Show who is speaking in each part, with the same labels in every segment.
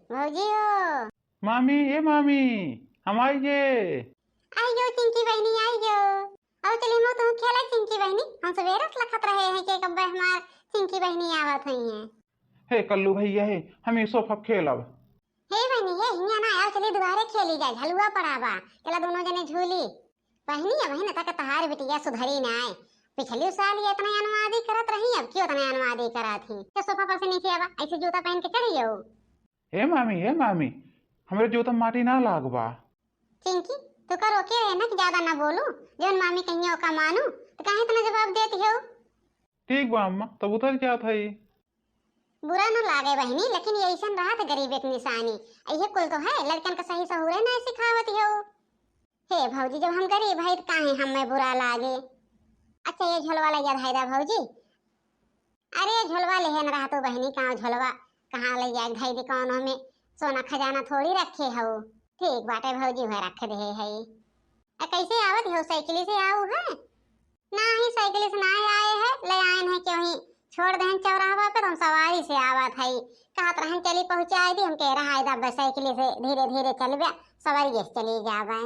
Speaker 1: भौजी हो।
Speaker 2: मामी ये मामी हम आइए।
Speaker 1: आई गयो चिंकी बहनी आई गयो। आओ चली मो तुम खेला चिंकी बहनी। हम सवेरे से लखत रहे हैं कि कब हमार चिंकी बहनी आवत हुई हैं।
Speaker 2: हे कल्लू भैया हे हम इसो फप खेलब।
Speaker 1: हे बहनी हे हिया ना आओ चली दोबारा खेली जाए झलुआ पड़ावा। चला दोनों जने झूली। बहनी है बहन तक तहार बिटिया सुधरी ना आए। पिछली साल ये इतना अनुवादी करत रही अब क्यों इतना अनुवादी करा थी। तो सोफा पर से नीचे आवा ऐसे जूता पहन के चढ़ी जाओ।
Speaker 2: हे मामी हमरे जूता माटी ना लागबा।
Speaker 1: चिंकी तो करो के है ना कि ज्यादा ना बोलूं। जोन मामी कहियो का मानू तो काहे इतना जवाब देती हो।
Speaker 2: ठीक बा अम्मा तब उतर क्या था ये।
Speaker 1: बुरा न लागे बहनी लेकिन ये ऐसा रहा था गरीब एक निशानी। ये कुल तो है लड़कन का सही सहूर ना सिखावत हो। हे भौजी जब हम गरीब है तो काहे हमें बुरा लागे। अच्छा ये झोलवा ले जा धायदा भौजी। अरे झोलवा ले न रहा तो बहनी कहाँ झोलवा कहाँ ले जाए धाई दी कौन हमें सोना खजाना थोड़ी रखे हो। ठीक बाटे भौजी है रख दे है। कैसे आवत हो साइकिल से आओ है ना ही साइकिल से ना आए है ले आए हैं क्यों ही छोड़ दें चौराहा पे। हम सवारी से आवत है कहत रहन चली पहुंचाई दी हम कह रहा है दब साइकिल से धीरे धीरे चलबे सवारी से चली जावे।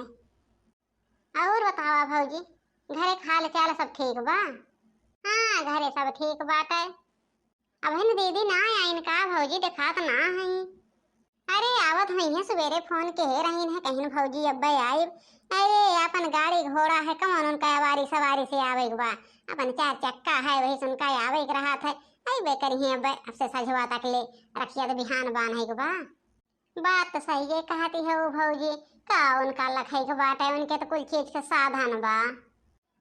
Speaker 1: और बतावा भौजी घरे खाल चाल सब ठीक बा। हाँ घरे सब ठीक बाटे। अब है दीदी ना आइन का भौजी दिखात ना है। अरे आवत हुई है सवेरे फोन के रही है कहीं भौजी अब आई। अरे अपन गाड़ी घोड़ा है कौन उनका वारी सवारी से आवे बा। अपन चार चक्का है वही सुनका आवे रहा था आई बेकर ही अब से सजवा तक ले रखिया तो बिहान बान है बा। बात तो सही है कहती है वो भौजी का उनका लखई के बाटे उनके तो कुल चीज का साधन बा।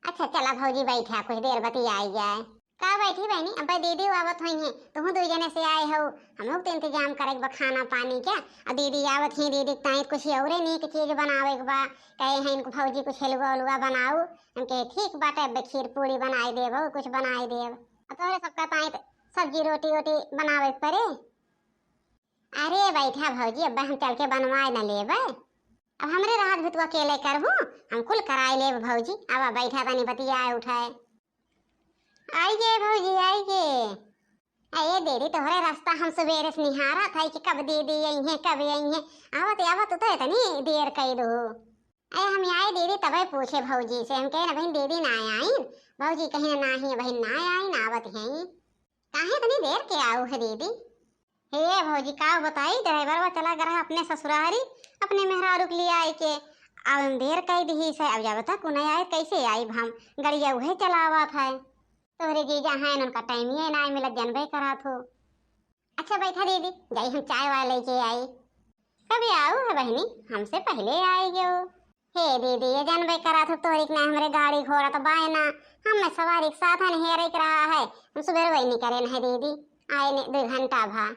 Speaker 1: अच्छा चला भौजी बैठा कुछ देर बती आई जाए। का बैठी बहनी अब दीदी आवत हुई है तुम दो जने से आए हो हम लोग तो इंतजाम करे बा खाना पानी क्या। और दीदी आवत ही दीदी ताई कुछ और नीक चीज बनावे बा कहे हैं इनको भौजी कुछ हलवा उलवा बनाओ। हम कहे ठीक बाटे अब खीर पूरी बनाई देव कुछ बनाई देव तोरे सबका ताई सब्जी रोटी वोटी बनावे परे। अरे बैठा भौजी अब हम चल के बनवाए न लेबे अब हमरे राहत भी तू अकेले करबू हम कुल कराए लेब भौजी। अब बैठा तनी बतियाए उठाए आइए भौजी आइए। अये दीदी तोहरे रास्ता हम सवेरे से निहारा था कि कब दीदी आई है कब आई है। आवत आवत तो इतनी देर कई दो। अये हम आए दीदी तबे पूछे भौजी से हम कहे ना बहन दीदी ना आई भौजी कहीं ना ही बहन ना आई ना आवत है काहे इतनी देर के आओ है दीदी। हे भौजी का बताई ड्राइवर चला गया अपने ससुरारी अपने मेहरारू के लिए आई के अब देर कई दी से अब जब तक उन्हें आए कैसे आई हम गड़िया वही चलावा था। तोहरे जीजा हैं उनका टाइम ही ना मिलत जानबे करा थो। अच्छा बैठा दीदी जाई हम चाय वाले लेके आई। कभी आओ है बहनी हमसे पहले आई गयो। हे दीदी ये जानबे करा थो तोहरी ना हमरे गाड़ी घोड़ा तो बाय ना हम सवारी के साधन हेरे के रहा है हम सुबह वही नहीं करे ना दीदी आए ने 2 घंटा भा।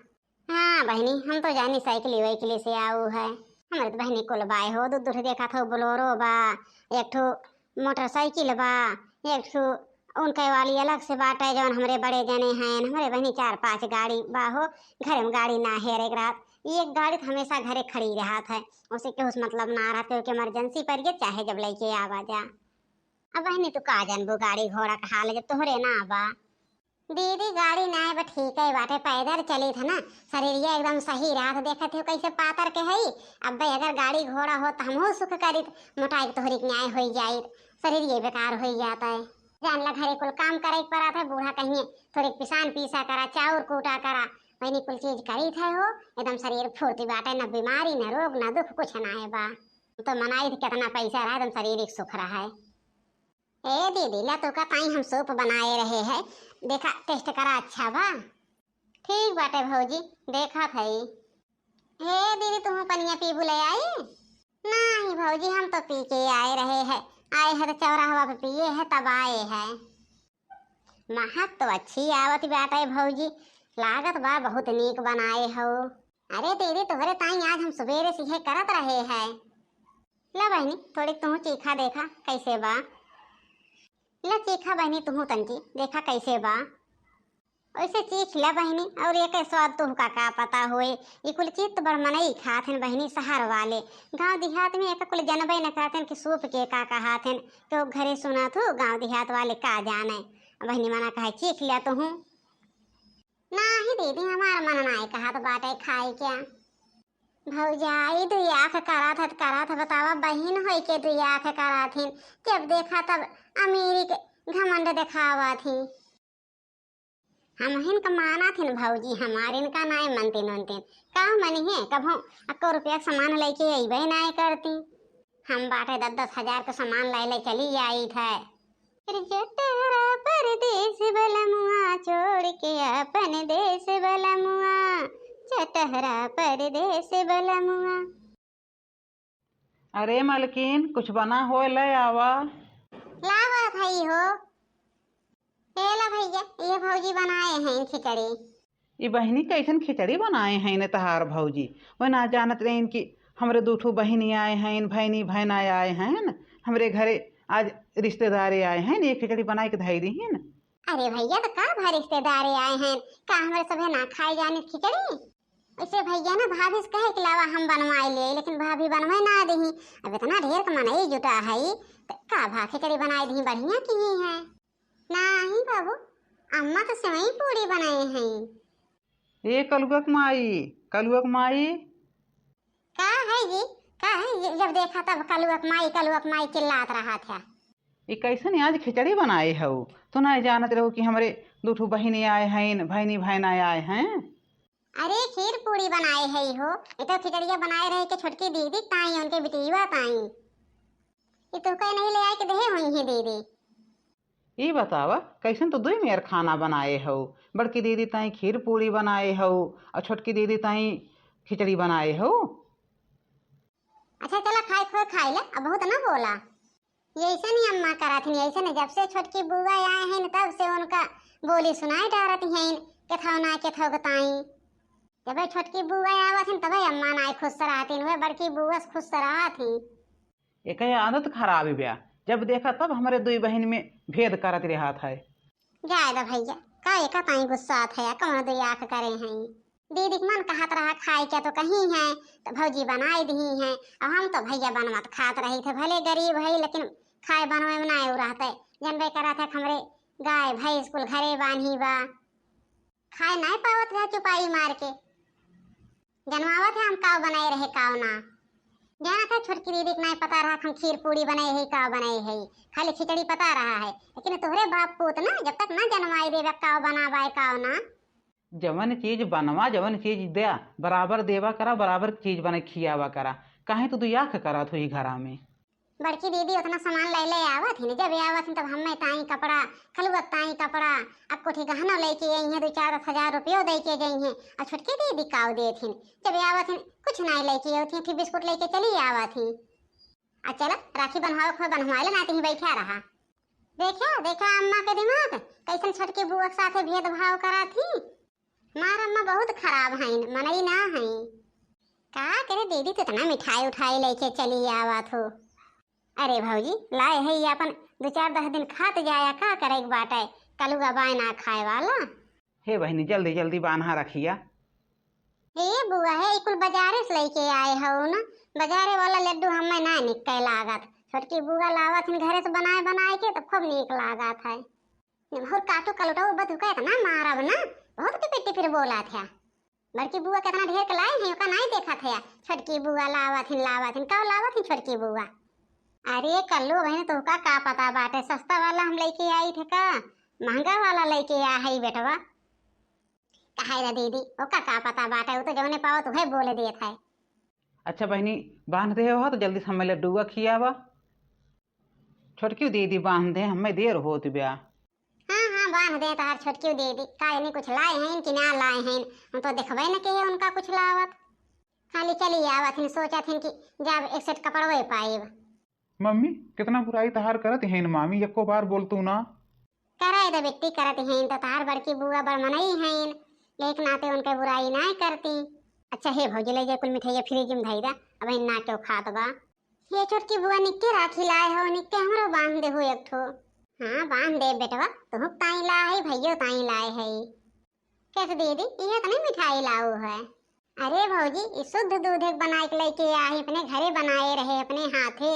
Speaker 1: हाँ बहनी हम तो जानी साइकिल वाइकिल से आओ है हमारे तो बहनी कुल बाय हो दूर देखा था बोलोरो बा एक ठो मोटरसाइकिल बा एक ठो उनके वाली अलग से बाटे जौन हमरे बड़े जने हैं हमारे बहनी 4-5 गाड़ी बाहो घर में गाड़ी ना है एक रात एक गाड़ी तो हमेशा घरे खड़ी रहा था उसे के उस मतलब ना रहा क्योंकि इमरजेंसी पर ये चाहे जब लेके आवा जा। अब बहनी तू का जानबू गाड़ी घोड़ा का हाल जब तोहरे ना बा। दीदी गाड़ी ना है ठीक है बाटे पैदल चली था ना शरीर एकदम सही रहा था देखा थे कैसे पातर के है। अब भाई अगर गाड़ी घोड़ा हो तो हम सुख करी मोटाई तोहरी न्याय हो जाए शरीर ये बेकार हो जाता है। जानला घरे कुल काम करे पड़ा था बूढ़ा कहिए थोड़ी पिसान पीसा करा चाउर कूटा करा वही कुल चीज करी थे हो एकदम शरीर फुर्ती बाटे न बीमारी न रोग न दुख कुछ ना है बा। तो मनाई थी कितना पैसा रहा एकदम शरीर सुख रहा है। ए दीदी ला तो का ताई हम सूप बनाए रहे हैं देखा टेस्ट करा अच्छा बा। ठीक बाटे भौजी देखा था। हे दीदी तुम पनिया पी बुले आई। नहीं भौजी हम तो पी के आए रहे हैं आए है तो चौराहा पे पिए है तब आए है। महक तो अच्छी आवत बाटे भौजी लागत बा बहुत नीक बनाए हो। अरे दीदी तोहरे ताई आज हम सवेरे से करत रहे हैं। ला बहनी थोड़ी तू चीखा देखा कैसे बा। ला चीखा बहनी तू तनकी देखा कैसे बा वैसे चीख ला बहनी और एक स्वाद तुमका का पता होए ये कुल चीज तो बड़ मनई खाथन बहनी शहर वाले गांव देहात में एक कुल जनबे न करतन कि सूप के का कहाथन तो घरे सुना थो गांव देहात वाले का जाने बहनी मना कहे चीख लिया तो हूँ ना ही दीदी हमारा मन ना कहा तो बाटे खाए क्या। भौजाई दुई आँख करात बतावा बहिन होई के दुई आँख कराथिन। जब देखा तब अमीरी के घमंड दिखावा थी। हम हिनका माना थिन भौजी, हमारे इनका नाय मनतीन उनतीन का मनी है कभो 1 रुपया के सामान लेके अइबे नाय करती। हम बाटे 10-10 हजार के सामान ले चली आई थे। जटहरा परदेस बलमुआ छोड़ के अपन देश बलमुआ, जटहरा परदेस बलमुआ।
Speaker 3: अरे मलकिन कुछ बना हो ले आवा।
Speaker 1: लावा भाई हो। हेला भैया, ये भौजी बनाए हैं खिचड़ी।
Speaker 3: ये बहनी कैसन खिचड़ी बनाए हैं न तहार भौजी। वह ना जानत रहे कि हमरे 2 बहनी आए हैं, भैनी भैना आए हैं, हमरे घरे आज रिश्तेदारी आए हैं, ये खिचड़ी बनाए के धई दी हैं।
Speaker 1: अरे भैया तो का भर रिश्तेदारी आए हैं, का हमारे सभे ना खाए जाने खिचड़ी। ऐसे भैया ना भाभी से कहे के लावा हम बनवाए ले, लेकिन भाभी बनवाए ना दही। अब इतना ढेर का मनई जुटा है तो का भा खिचड़ी बनाए दी बढ़िया की है। नहीं बाबू, अम्मा तो सेवई पूरी बनाए हैं।
Speaker 3: ये कलुअक माई
Speaker 1: का है जी, का है जी? जब देखा तब कलुअक माई चिल्लात रहा था।
Speaker 3: ये कैसन आज खिचड़ी बनाए हो। तो ना जानत रहो कि हमरे 2 बहनी आए हैं, भैनी भैना आए हैं।
Speaker 1: अरे खीर पूरी बनाए है हो। ये तो खिचड़िया बनाए रहे के छोटकी दीदी ताई उनके बिटिया ताई। ये तो कहीं नहीं ले आए के दे हुई है दीदी।
Speaker 3: ये बतावा कैसन तो 2 मेयर खाना बनाए हो। बड़की दीदी ताई खीर पूरी बनाए हो और छोटकी दीदी ताई खिचड़ी बनाए हो।
Speaker 1: अच्छा चला खाई ले, अब बहुत ना बोला। ये ऐसा नहीं अम्मा करा थी, ऐसा नहीं। जब से छोटकी बुआ आए हैं तब से उनका बोली सुनाई डारती हैं केथाव ना केथाव गताई। जब छोटकी बुआ आवत हैं तब अम्मा ना खुश रहती, वह बड़की बुआ से खुश रहा थी।
Speaker 3: एक आदत खराब है, जब देखा तब हमारे 2 बहन में भेद करत रहा था।
Speaker 1: जायदा भैया का एक ताई गुस्सा है, कौन दुई आँख करे हैं। दीदी के मन कहत रहा खाए क्या तो कहीं है तो भौजी बनाई दी हैं। और हम तो भैया बनवत खात रही थे, भले गरीब है लेकिन खाए बनवे में ना रहते। जनबे करा था हमरे गाय भैंस कुल घरे बांधी बा, खाए नहीं पावत है चुपाई मार के। जनवावत है हम काव बनाए रहे काव ना जाना था। छोटकी दीदी को नहीं पता रहा हम खीर पूरी बनाए है काव बनाए है, खाली खिचड़ी पता रहा है। लेकिन तोहरे बाप पूत ना जब तक ना जनवाई देवे काव बनावाए काव ना।
Speaker 3: जवन चीज बनवा जवन चीज दे बराबर देवा करा, बराबर चीज बने खियावा करा। काहे तो 2 आँख करा थो ही घरा में।
Speaker 1: बड़की दीदी उतना सामान ले आवत ही, जब आवत तब हमें ताई कपड़ा खलुअत ताई कपड़ा अब कोठी गहना लेके आई हैं, 2-4 हजार रुपये दे के गई हैं। और छोटकी दीदी काव देथिन जब आवत ही कुछ नहीं लेके आई थी, बिस्कुट लेके चली आवत ही। चला राखी बनवाओ खो बनवा ले, नाती ही बैठा रहा। देखा अम्मा के दिमाग कैसन छोटकी बुआ के साथ भेदभाव करा थी। मार अम्मा बहुत खराब है, मनई ना है। का करे दीदी तो इतना मिठाई उठाई लेके चली आवत हो। अरे भौजी लाए है ये अपन 2-4-10 दिन खात जाया, का करे एक बाटे कलुआ बायना खाए वाला।
Speaker 3: हे बहनी जल्दी जल्दी बांधा रखिया।
Speaker 1: हे बुआ है कुल बाजारे से लेके आए हो ना, बाजारे वाला लड्डू हमें ना निकल लागत। छोटकी बुआ लावत घरे से बनाए के तो खूब नीक लागत है। और काटू कलुटा बतुका इतना मारब ना, बहुत टिपिर बोला था। बड़की बुआ कितना ढेर के लाए हैं ओका नहीं देखा था। छोटकी बुआ लावत कब लावत छोटकी बुआ। अरे कल्लू बहन तो का पता बाटे, सस्ता वाला हम लेके आई थे का महंगा वाला लेके आया है बेटवा। कहे रे दीदी ओका का पता बाटे, वो तो जौने पाओ तो है बोले देत है।
Speaker 3: अच्छा बहनी बांध दे हो तो जल्दी से हमें लड्डूआ खियावा। छोटकी दीदी बांध दे, हमें देर होत ब्या।
Speaker 1: हाँ बांध दे तार छोटकी दीदी। का नहीं कुछ लाए हैं कि ना लाए हैं, हम तो देखबे न के उनका कुछ लावत। खाली चली आवत हैं, सोचत हैं कि जब एक सेट कपड़वे पाइब।
Speaker 2: मम्मी कितना बुराई तहार करत हैं मामी, एको बार बोलतू ना।
Speaker 1: करे तो बेटी करत हैं तो तार बड़की बुआ बड़ मनई हैं, लेकिन नाते उनके बुराई ना करती। अच्छा हे भौजी ले जा कुल मिठाई फ्रिज में धई दा, अब ना क्यों खात बा। ये छोटकी बुआ निक्के राखी लाए हो, निक्के हमरो बांध दे हो एक ठो। हाँ बांध दे बेटवा, तुम ताई लाए है भैया ताई लाए है। कैसे दीदी ये तो नहीं मिठाई लाऊ है। अरे भौजी शुद्ध दूध बना के लेके आए, अपने घरे बनाए रहे अपने हाथे।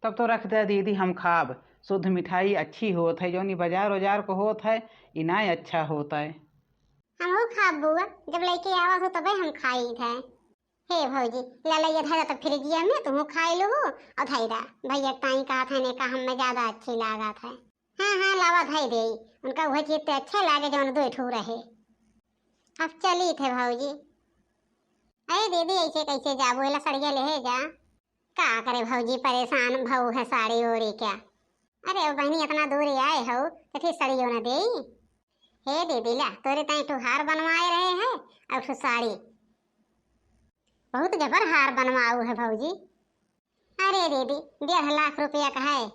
Speaker 3: तब तो रख दे दीदी हम खाब। शुद्ध मिठाई अच्छी होत है, जो बाजार को होत है इना अच्छा होता है।
Speaker 1: हम खाब बुआ, जब लेके आवा हो तबे हम खाई थे। हे भौजी लाला ये धरा तो फ्रिजिया में तुम खाई लो और धैरा भैया ताई कहा था ने कहा हमें ज्यादा अच्छी लागा था। हाँ हाँ लावा धई दे उनका वह चीज अच्छे लागे जो दो ठू रहे। अब चली थे भौजी। अरे दीदी ऐसे कैसे जाबो एला सड़िया ले जा का करे भौजी परेशान भाऊ है साड़ी ओड़ी क्या। अरे बहनी इतना दूर आए हो तो फिर सड़ियो न दे। हे दीदी ला तोरे ताई ठू हार बनवाए रहे हैं और ठू साड़ी बहुत जबर हार बनवाऊ है भौजी। अरे दीदी 1.5 लाख रुपया का है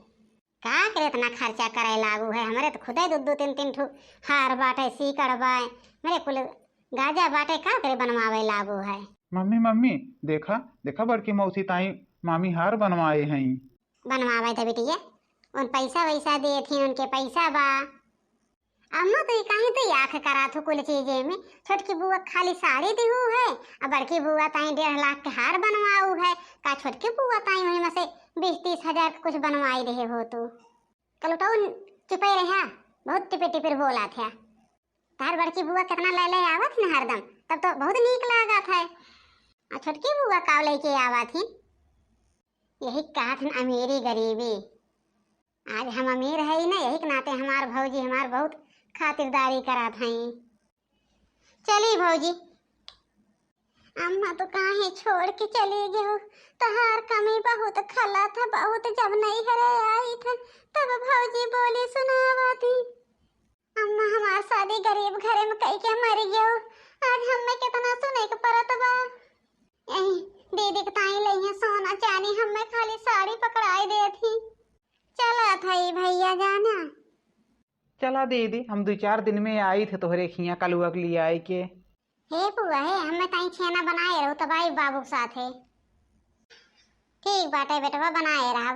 Speaker 1: का करे इतना खर्चा करे लागू है। हमारे तो खुदे 2-3 ठू हार बाटे सीकड़ बाए मेरे कुल गाजा बाटे का करे बनवावे लागू है।
Speaker 2: मम्मी मम्मी देखा देखा बड़की मौसी ताई मामी हार बनवाए हैं।
Speaker 1: बनवावे थे बेटिया उन पैसा वैसा दे थी उनके पैसा बा। अम्मा तो कहीं तो आँख करा थो कुल चीजें में। छोटकी बुआ खाली साड़ी दिहू है और बड़की बुआ ताई 1.5 लाख के हार बनवाऊ है। का छोटकी बुआ ताई वहीं में से 20-30 हजार कुछ बनवाई रहे हो तो कल उठाओ चुपे रहा बहुत टिपे टिपे बोला था। तार बड़की बुआ कितना ले आवत न हरदम तब तो बहुत नीक लगा था। और छोटकी बुआ काव लेके आवा थी यही कहा था अमीरी गरीबी। आज हम अमीर है ही ना यही के नाते हमार भौजी हमार बहुत खातिरदारी करा था। चली भौजी अम्मा तो काहे छोड़ के चली गई हो। तहार कमी बहुत खला था बहुत जब नहीं हरे आई था तब भौजी बोली सुनावा थी। अम्मा हमार शादी गरीब घरे में कई के मर गयो आज हमें कितना सुने के परत बा। यही दीदी के ताई लई सोना चानी हमें खाली साड़ी पकड़ाई दे थी। चला था भैया जाना।
Speaker 3: चला दीदी हम 2-4 दिन में आई थे तोहरे खिया कलुआ के लिए आई के।
Speaker 1: हे बुआ हे हमें ताई छेना बनाए रहो तब आई बाबू के साथ है। ठीक बाटे बेटवा बनाए रहा